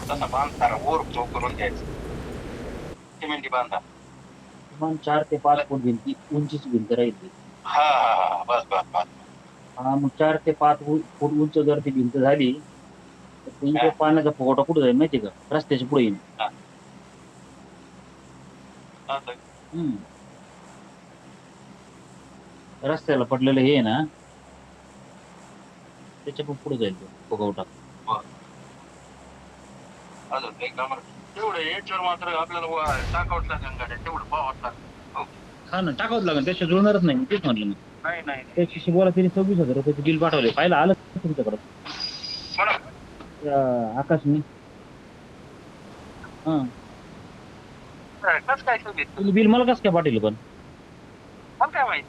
तसा बांधताना or flow करून द्यायचा. सिमेंटी बांधा. मग 4 ते 5 फूट भिंती उंचीची भिंत राहील. हा हा हा, बस बस बस. हा मग 4 ते 5 फूट उंच जर ती भिंत झाली तर ते हा, इकडे पाण्याचा फुगवटा कुठे जाईल माहिती का? रस्त्याच्या पुढे येईल. हा. असं. हम्म. रस्त्याला पडलेलं हे आहे ना त्याच्या पण पुढे जाईल तो फुगवटा. बरं. अजून काही कामाला तेवढं याच्यावर मात्र आपल्याला टाकावंच लागेल गाड्या, तेवढं पाहावंच लागेल. हो. हा ना टाकावंच लागेल, त्याच्या जुळणारच नाही. मी तेच म्हटलं मग. नाही नाही नाही. त्याच्याशी बोला, तिने 26,000 रुपयाचं बिल पाठवले. पाहिलं आलं का तुमच्याकडं म्हणा. आकाशने? हा. कसं काय सांगितलं तुम्ही बिल मला कसं काय पाठवलं पण? मला काय माहिती.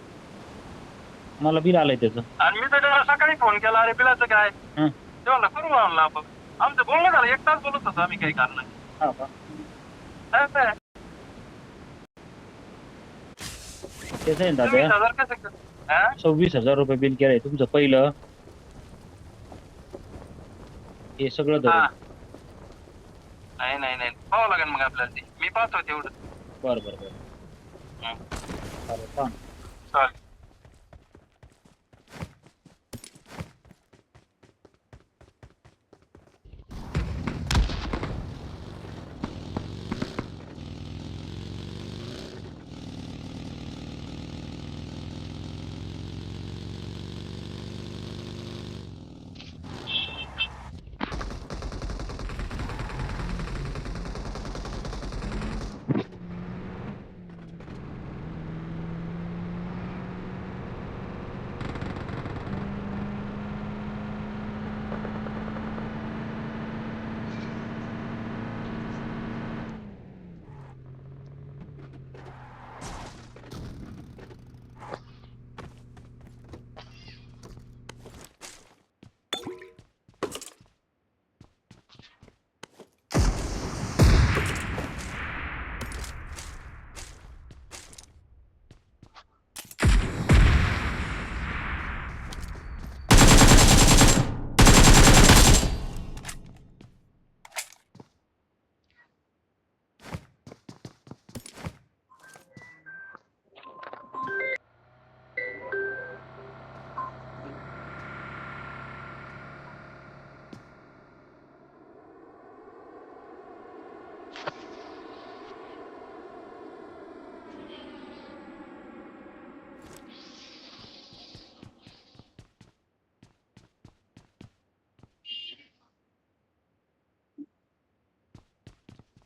मला बिल आलंय त्याचं. आणि मी तर त्याला सकाळी फोन केला, अरे बिलाचं काय हा. ते म्हणला करू आणला आपण. आमचं बोलणं झालं, 1 तास बोलत होतो आम्ही काही कारण नाही. हा का? काय त्याचं आहे ना दादा, 26,000 कसं काय? हा? 26,000 रुपये बिल केलंय तुमचं पहिलं, हे सगळं हा. धरून. नाही नाही नाही, पाहावं लागेल मग आपल्याला ते. मी पाहतो तेवढं. बरं बरं बरं. हं. चालेल, सांग. चालेल.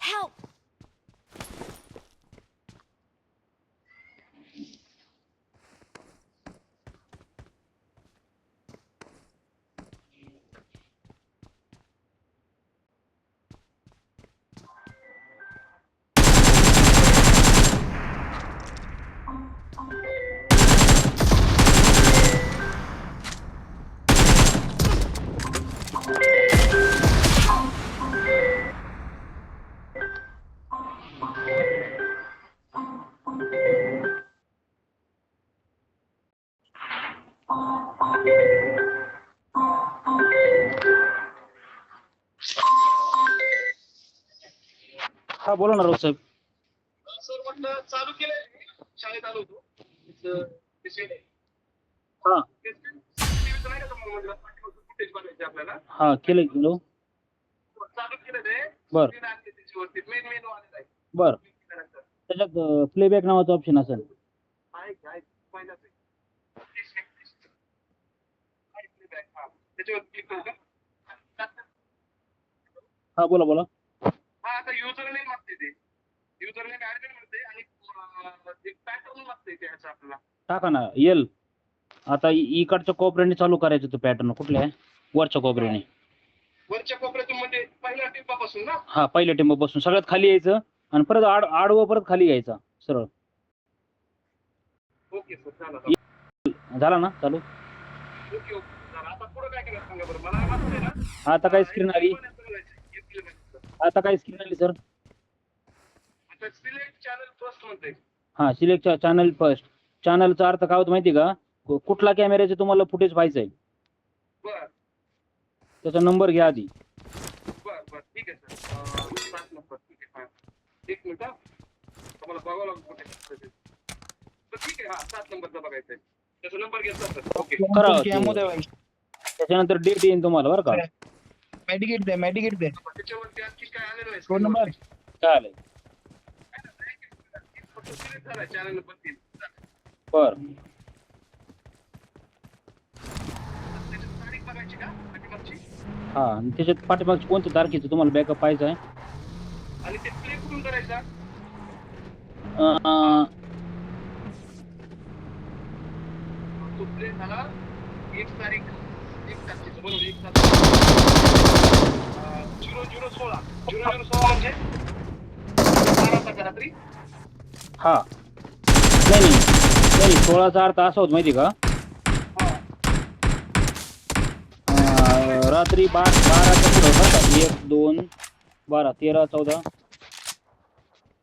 Help! हा बोला ना रोज साहेब. सर म्हटलं चालू केलंय, शाळेत आलो होतो. तिथं विषय नाही. हा CCTV नाही का तुम्हाला म्हटलं, फुटेज बनवायचे आपल्याला. हा केलं केलं. चालू केलं ते. बर screen आणली त्याच्यावरती मेन मेनू आलेला आहे. बर. त्यानंतर त्याच्यात प्लेबॅक नावाचं ऑप्शन असेल. आहे पहिलाच आहे. 30-31. आहे playback. हा. त्याच्यावर क्लिक करू का? हा बोला बोला. हा, आता युजर नेम मागते ते. युजर नेम ऍडमिन म्हणते आणि एक पॅटर्न मागते ते ह्याचा आपल्याला. टाका ना येल. आता इकडच्या कोपऱ्याने चालू करायचं तो पॅटर्न. कुठल्या आहे? वरच्या कोपऱ्याने. वरच्या कोपऱ्यातून म्हणजे पहिल्या टिपापासून ना. हा पहिल्या टिंबापासून सगळ्यात खाली यायचं आणि परत आडवं परत खाली यायचा सरळ. ओके सर, झालं. झाला ना चालू? ओके झालं. आता पुढे काय करायचं सांगा बरं. मला वाटतंय ना, आता काय स्क्रीन आली? आता काय स्क्रीन आली सर? आता सिलेक्ट चॅनल फर्स्ट म्हणते. हा सिलेक्ट चॅनल फर्स्ट. चॅनलचा अर्थ काय होतो माहिती का? कुठला कॅमेऱ्याचे तुम्हाला फुटेज पाहिजे? बर त्याचा नंबर घ्या आधी. बर ठीक आहे सर. 7 नंबर ठीक आहे. हा एक मिनिट तुम्हाला बघावं लागेल कुठे तर ठीक आहे. हा 7 नंबरचा बघायचा आहे. त्याचा नंबर घेतला सर. ओके करा कॅमो द्या भाई. त्याच्यानंतर डेट येईन तुम्हाला बरं का. मेडिकेट द्या मेडिकेट द्या. त्याच्यावरती आणखी काय आलेलं नाही फोन नंबर चालेल. फक्त सिलेक्ट झाला चॅनल नंबर 3. बर त्याची तारीख बघायची का पाठीमागची हा आणि त्याच्यात पाठीमागची कोणत्या तारखेचं तुम्हाला बॅकअप पाहिजे आहे. आणि ते प्ले कुठून करायचा अं, तो प्ले झाला 1 तारीख 1 तारखेचं बरोबर 1 तारीख 0016 0016 म्हणजे 12 तारखेला रात्री हा नाही नाही नाही 16चा अर्थ असा होत माहिती का हा रात्री 12च्या पुढं बरं का 1 2 12 13 14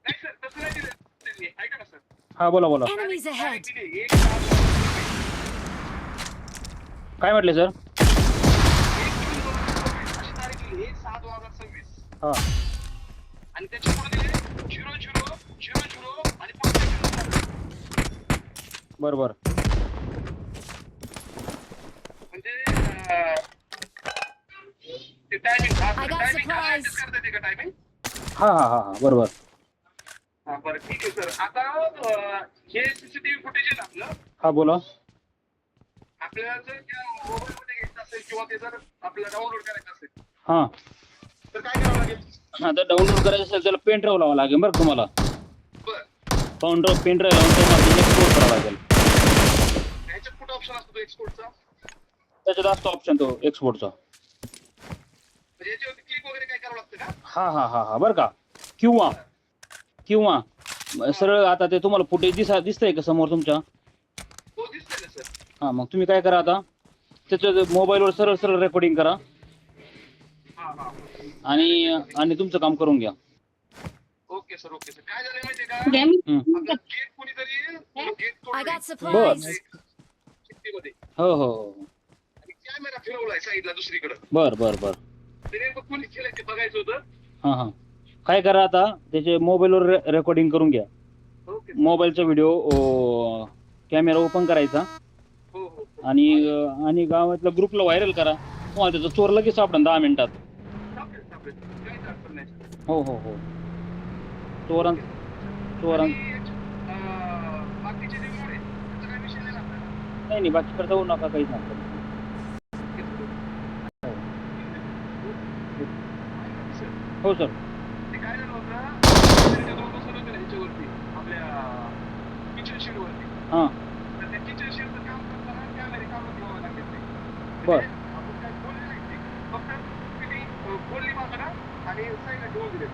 नाही सर तसं नाही दिलं त्यांनी ऐका ना सर हा बोला बोला Enemies ahead! दिली 1 7 काय म्हटले सर. 1 जून 2026 अशी तारीख दिली 1 7 2026 हा आणि त्याच्या पुढे दिले 0000 आणि पुढचे 0 बरोबर म्हणजे ते timing I got timing supplies. Adjust करता येते का टायमिंग हा हा हा हा बरोबर हा बरं ठीक आहे सर आता हे सीसीटीव्ही फुटेज आहे ना आपलं हा बोला. आपल्याला जर त्या मोबाईल मध्ये घ्यायचं असेल किंवा ते जर आपल्याला डाउनलोड करायचं असेल हा तर काय करावं लागेल आता डाउनलोड करायचं असेल त्याला पेन ड्राईव्ह लावावं लागेल बरं तुम्हाला. बरं पेन ड्राईव्ह लावून तुम्हाला एक्सपोर्ट करावं लागेल. ह्याच्यात कुठं ऑप्शन असतो तो एक्सपोर्टचा त्याच्यात असतो ऑप्शन तो एक्सपोर्टचा. म्हणजे याच्यावरती क्लिक वगैरे काय करावं लागतं का हा हा हा हा बरं का. किंवा किंवा सरळ आता ते तुम्हाला फुटेज दिसतंय का समोर तुमच्या. हो दिसतंय ना सर हा मग तुम्ही काय करा आता त्याच्या मोबाईलवर सरळ सरळ रेकॉर्डिंग करा हा हा आणि तुमचं काम करून घ्या. ओके सर काय झालं माहितीये का हम्म. आपलं गेट कोणीतरी गेट I got बस. supplies! मध्ये हो हो हो आणि कॅमेरा फिरवलाय साईडला दुसरीकडे बर बर बर ते नेमकं कोणी केलंय ते बघायचं होतं हा हा काय करा आता त्याचे मोबाईलवर रेकॉर्डिंग करून घ्या. ओके मोबाईलचा व्हिडिओ कॅमेरा ओपन करायचा हो हो आणि गावातल्या ग्रुपला व्हायरल करा. तुम्हाला त्याचा चोर लगेच सापडेल 10 मिनिटात. चालेल काही अडचण नाही सर. हो हो हो चोरां आणि, बाकीचे जे मोड आहे त्याचा काही विषय नाही ना आपल्याला नाही नाही बाकीकडे जाऊ नका काहीच नाही. हो सर ते काय झालं होतं ते दोन बसवलं होतं ना ह्याच्यावरती आपल्या किचन शेड वरती हां तर त्या किचन शेडचं काम करताना कॅमेरे काढून घ्यावं लागेल ते बर. आपण काय बोलले नाही ते फक्त फिटिंग बोलली बाजूला आणि साईडला ठेवून दिले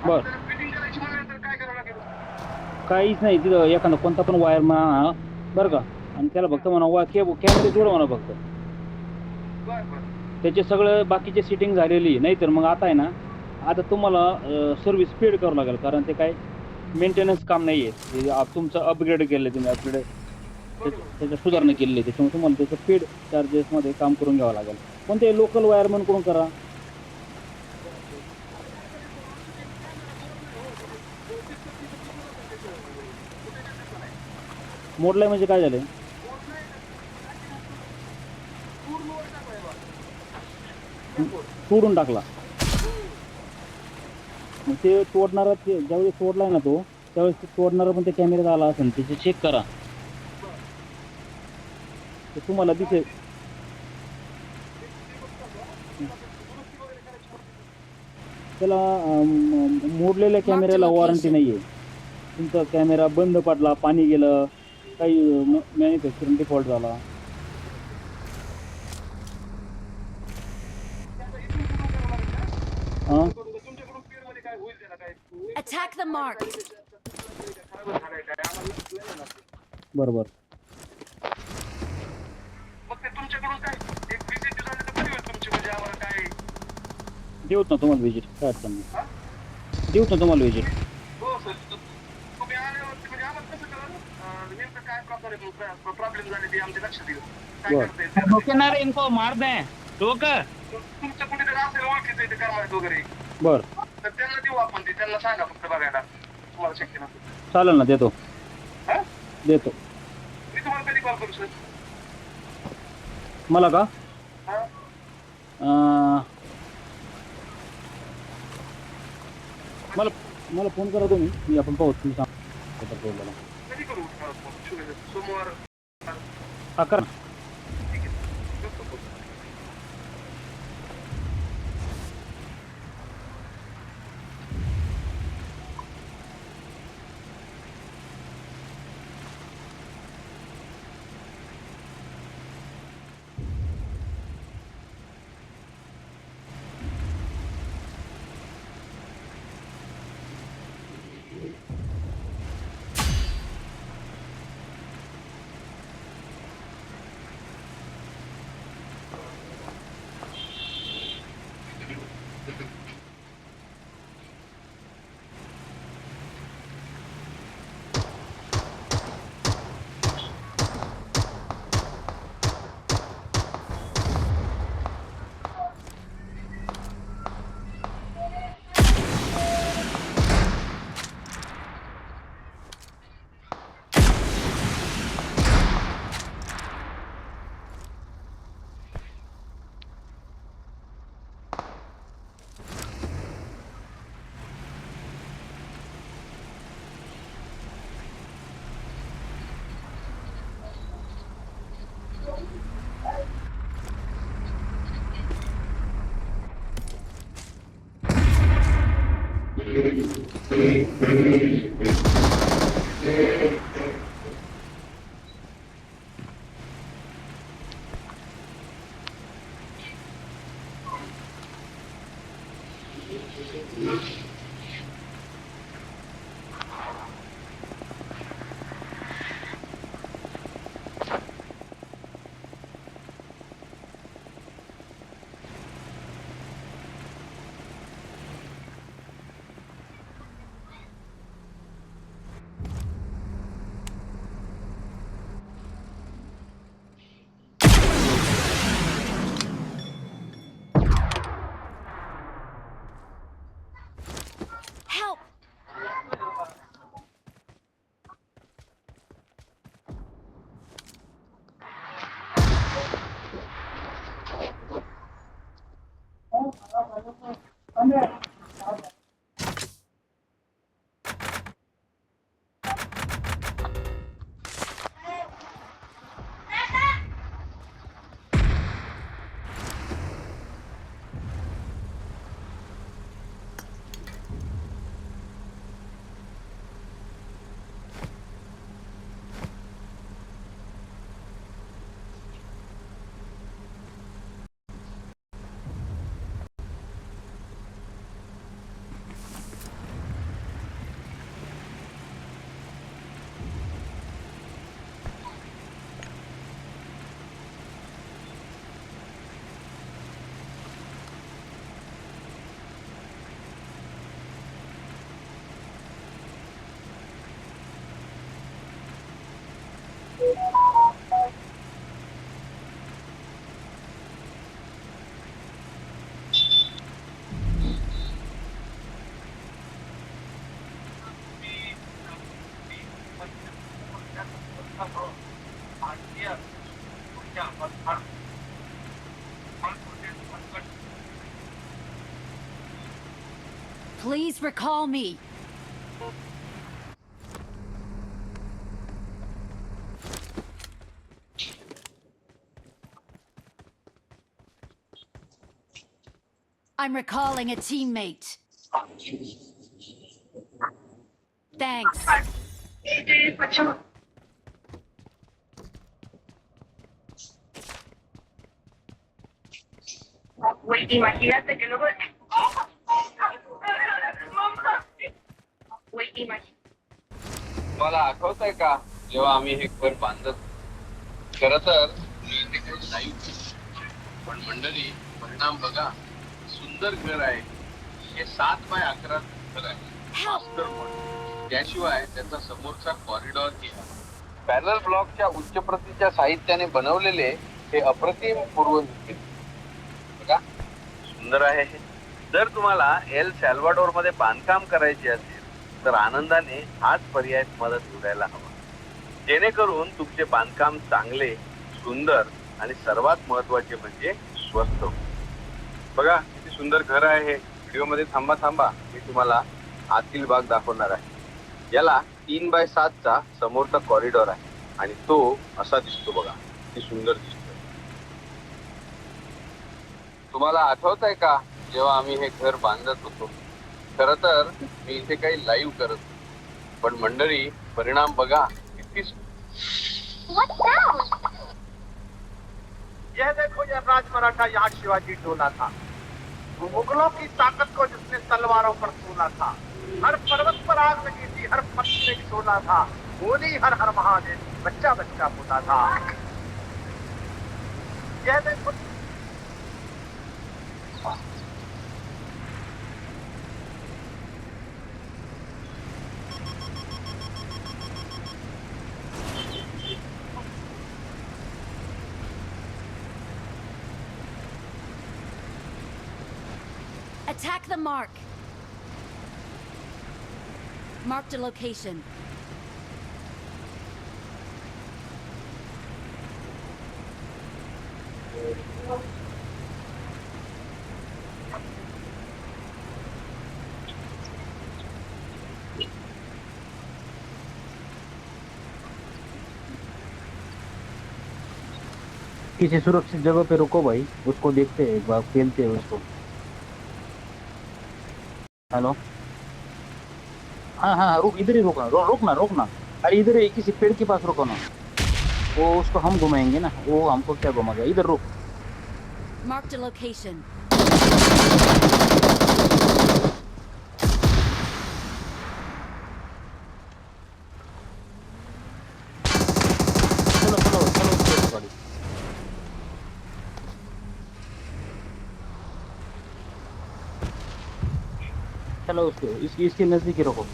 बर. फिटिंग करायची म्हटल्यानंतर काय करावं लागेल काहीच नाही तिथं एखादा कोणता पण वायर म्हणा बरं का आणि त्याला फक्त म्हणा कॅमेरे जोड म्हणा फक्त बरं बरं त्याचे सगळं बाकीचे सेटिंग झालेली नाही तर मग आता आहे ना आता तुम्हाला सर्व्हिस पेड करावं लागेल कारण ते काय मेंटेनन्स काम नाही आहे. तुमचं अपग्रेड केलं तुम्ही अपग्रेड त्याच्या सुधारणा केलेली आहे त्याच्यामुळे तुम्हाला त्याचं पेड चार्जेसमध्ये काम करून घ्यावं लागेल. पण ते लोकल वायरमन करून करा. मोडलाय म्हणजे काय झालं तोडून टाकला. मग ते तोडणारा ज्यावेळेस तोडलाय ना तो त्यावेळेस ते तोडणारा पण त्या कॅमेऱ्यात आला असेल त्याचे चेक करा ते तुम्हाला दिसेल. त्याला मोडलेल्या कॅमेऱ्याला वॉरंटी नाहीये. तुमचा कॅमेरा बंद पडला पाणी गेलं काही मॅन्युफॅक्चरिंग डिफॉल्ट झाला हां तुमच्याकडून पेड मध्ये काय होईल त्याला काय Attack the mark! खराब झालंय काय आम्हाला नाही ना बरोबर. मग ते तुमच्याकडून काय एक विजिट झाली तर बरी होईल तुमची म्हणजे आम्हाला काय देऊत ना तुम्हाला विजिट काय अडचण नाही. देऊत ना तुम्हाला विजिट. हो सर तुम्ही आल्यावरती म्हणजे आम्हाला कसं कळलं नेमकं काय प्रॉब्लेम झाले ते आमच्या लक्षात येईल काय बरं. करता येईल ठोकणार इनको मार दें ठोक तुमचं कुठेतरी असेल ओळखीचं इथे करमाळ्यात वगैरे बरं तर त्यांना देऊ आपण ते, त्यांना सांगा फक्त बघायला तुम्हाला शक्य नसेल. चालेल ना, देतो हा देतो. मी तुम्हाला कधी कॉल करू सर? मला का हा मला मला फोन करा तुम्ही, मी आपण पाहू तुम्ही सांगा. कधी करू तुम्हाला फोन? सोमवार हा करा ना. ठीक आहे करतो phone. Help! Please recall me. I'm recalling a teammate. Thanks. Güey, imagínate que luego... Güey, imagínate. मला आठवतंय का जेव्हा आम्ही हे घर बांधत, खर तर मी इथे काही नाही, पण मंडळी परिणाम बघा. सुंदर घर आहे हे, 7x11 घर आहे, मास्टर पण. त्याशिवाय त्याचा समोरचा कॉरिडॉर घ्या. पॅनल ब्लॉकच्या उच्च प्रतीच्या साहित्याने बनवलेले हे अप्रतिम पूर्व बघा, सुंदर आहे हे. जर तुम्हाला एल सॅल्वाडोर मध्ये बांधकाम करायचे असेल तर आनंदाने हाच पर्याय तुम्हाला निवडायला हवा, जेणेकरून तुमचे बांधकाम चांगले, सुंदर आणि सर्वात महत्वाचे म्हणजे स्वस्त होईल. बघा किती सुंदर घर आहे हे. व्हिडिओ मध्ये थांबा, मी तुम्हाला आतील भाग दाखवणार आहे. याला 3x7 चा समोरचा कॉरिडॉर आहे आणि तो असा दिसतो बघा, किती सुंदर दिसतो. तुम्हाला आठवत आहे का जेव्हा आम्ही हे घर बांधत होतो? खर तर मी इथे काही लाईव्ह करत होतो, पण मंडळी परिणाम बघा किती. यह देखो, यह राजमराठा यहाँ शिवाजी डोला था, वो मुगलों की ताकत को जिसने तलवारों पर तोला था. हर पर्वत पर आग लगी थी, हर पत्थर में सोना था, बोली हर हर महादेव, बच्चा बच्चा बोला था. यह देखो. Attack the mark. Marked a location. किसी सुरक्षित जगह पे रुको भाई, उसको देखते हैं एक बार, खेलते हैं उसको. हेलो, हाँ हाँ रुक, इधर ही रुकना, रोकना. अरे इधर ही किसी पेड़ के पास रुको ना, वो उसको हम घुमाएंगे ना, वो हमको क्या घुमाएगा. इधर रुक. Marked a location. चलो गाड़ी. चलो उसको इसके नजदीक ही रखो.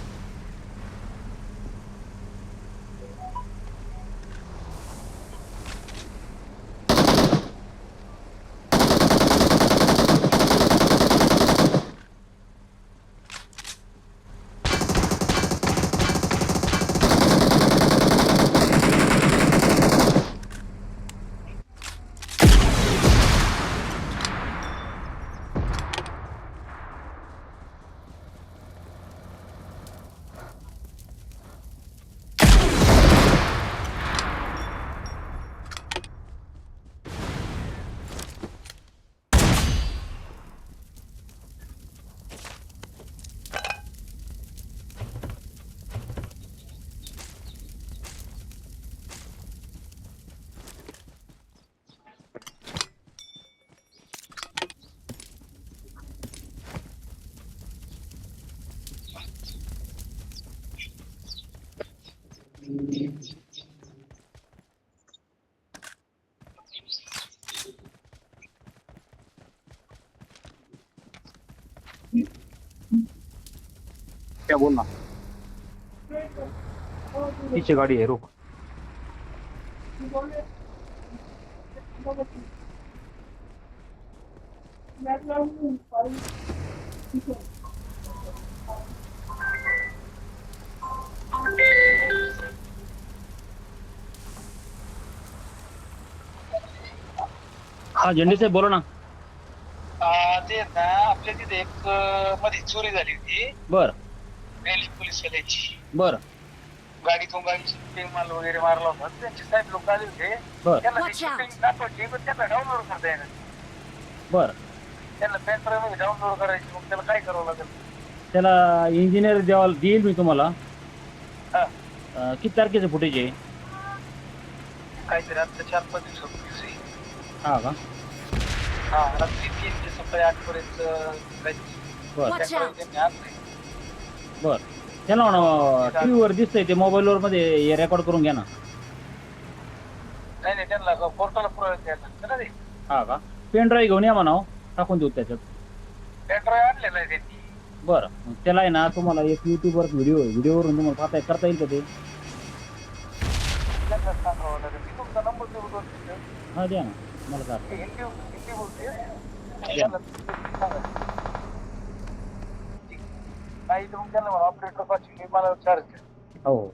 क्या बोलना, पीछे गाड़ी है, रुक. हा झेंडे साहेब बोला ना. ते ना आपल्या तिथे एक मध्ये चोरी झाली होती. बर रेल्वे पोलीस वाल्याची. बर गाडीतून गाडीची माल वगैरे मारला होता. त्यांचे साहेब लोक आले होते. बर त्यांना Watch out. शूटिंग दाखवायची, पण त्यांना डाउनलोड करता येणार. बर. त्यांना पेनड्राईव्ह मध्ये डाउनलोड करायची. मग त्याला काय करावं लागेल? त्याला इंजिनियर देईल मी तुम्हाला. हा. किती तारखेचं फुटेज आहे? काहीतरी आता 4-5 दिवसापूर्वी. हा का? हा, रात्री 3 ते सकाळी 8 पर्यंत बर Watch out. त्यांनी आणलंय. बर. त्याला ना टीव्ही वर दिसतंय, ते मोबाईल वर मध्ये रेकॉर्ड करून घ्या ना. नाही नाही, त्यांना पोर्टलला पुरावे द्यायला लागतं ना ते. हा का? पेन ड्राईव्ह घेऊन या म्हणावं, टाकून देऊ त्याच्यात. पेनड्राईव्ह आणलेला आहे त्यांनी. बरं, मग त्याला आहे ना तुम्हाला एक युट्यूबवर व्हिडिओवरून तुम्हाला करता येईल का ते? त्यांना सांगावं लागेल. मी तुमचा नंबर देऊ 2-3. हा द्या ना मला का. हिंदी बोलते. द्या. त्यांना सांगा. नाही तर मग त्यांना ऑपरेटर पाचशे मला चार्ज द्या. हो.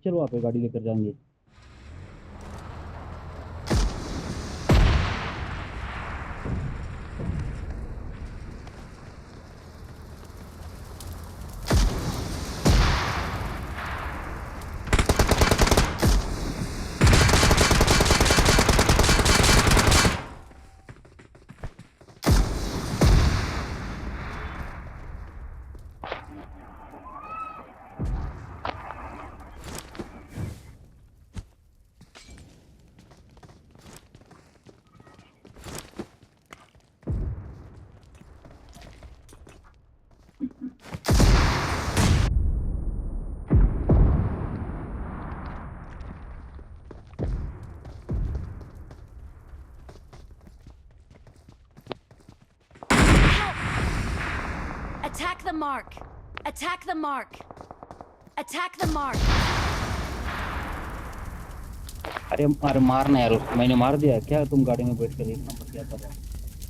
चलो आप गाड़ी लेकर जाएंगे. Attack the mark. Attack the mark. Attack the mark. अरे अरे मारना यार उसको, मैंने मार दिया क्या? तुम गाड़ी में बैठ कर 1 नंबर क्या कर रहे हो?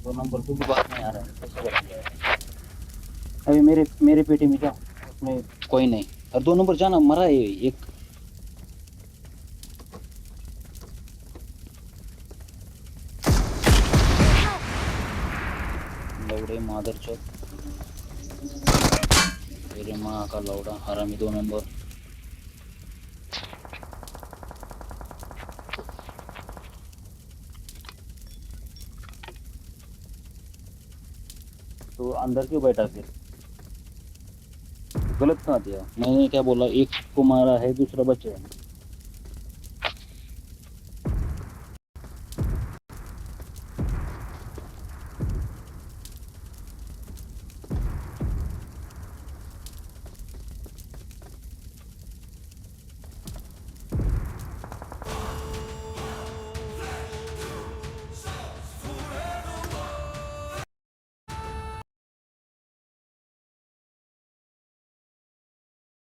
2 नंबर को भी बात नहीं आ रहा है, कैसे करेंगे? अभी मेरे पेटी में जाओ, उसमें कोई नहीं. और 2 नंबर जाना, मरा है एक. लौड़े मादर चौक, मेरे माँ का लौड़ा हरामी 2 नंबर. तो अंदर क्यों बैठा फिर? गलत कहाँ दिया? मैंने क्या बोला? एक को मारा है, दूसरा बचे है.